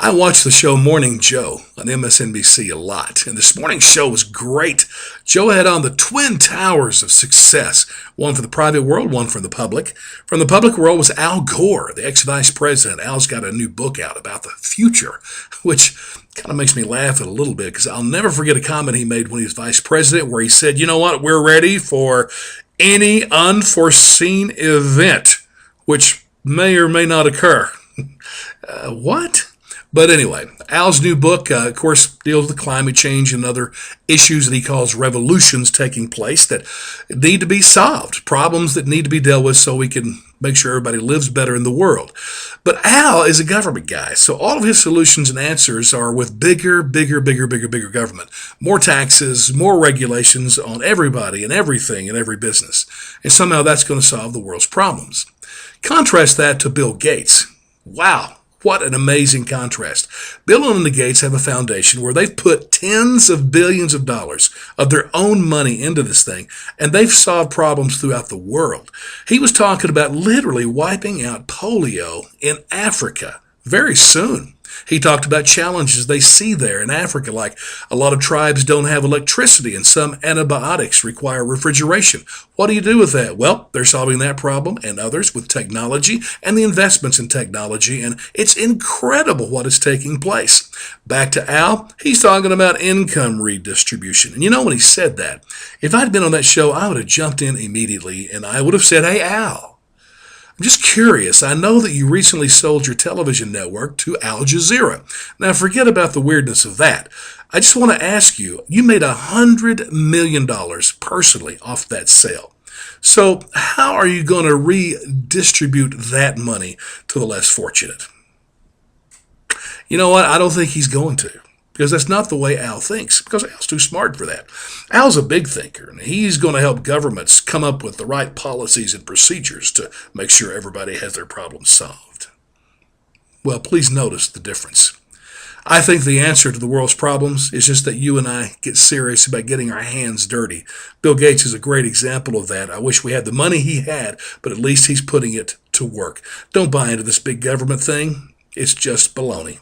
I watch the show Morning Joe on MSNBC a lot, and this morning's show was great. Joe had on the twin towers of success, one for the private world, one for the public. From the public world was Al Gore, the ex-vice president. Al's got a new book out about the future, which kind of makes me laugh a little bit because I'll never forget a comment he made when he was vice president where he said, you know what, we're ready for any unforeseen event, which may or may not occur. What? But anyway, Al's new book, of course, deals with climate change and other issues that he calls revolutions taking place that need to be solved, problems that need to be dealt with so we can make sure everybody lives better in the world. But Al is a government guy, so all of his solutions and answers are with bigger government. More taxes, more regulations on everybody and everything and every business. And somehow that's going to solve the world's problems. Contrast that to Bill Gates. Wow. What an amazing contrast. Bill and Melinda Gates have a foundation where they've put tens of billions of dollars of their own money into this thing, and they've solved problems throughout the world. He was talking about literally wiping out polio in Africa very soon. He talked about challenges they see there in Africa, like a lot of tribes don't have electricity and some antibiotics require refrigeration. What do you do with that? Well, they're solving that problem and others with technology and the investments in technology, and it's incredible what is taking place. Back to Al, he's talking about income redistribution. And you know, when he said that, if I'd been on that show, I would have jumped in immediately and I would have said, hey, Al, I'm just curious. I know that you recently sold your television network to Al Jazeera. Now, forget about the weirdness of that. I just want to ask you, you made $100 million personally off that sale. So how are you going to redistribute that money to the less fortunate? You know what? I don't think he's going to. Because that's not the way Al thinks, because Al's too smart for that. Al's a big thinker, and he's going to help governments come up with the right policies and procedures to make sure everybody has their problems solved. Well, please notice the difference. I think the answer to the world's problems is just that you and I get serious about getting our hands dirty. Bill Gates is a great example of that. I wish we had the money he had, but at least he's putting it to work. Don't buy into this big government thing. It's just baloney.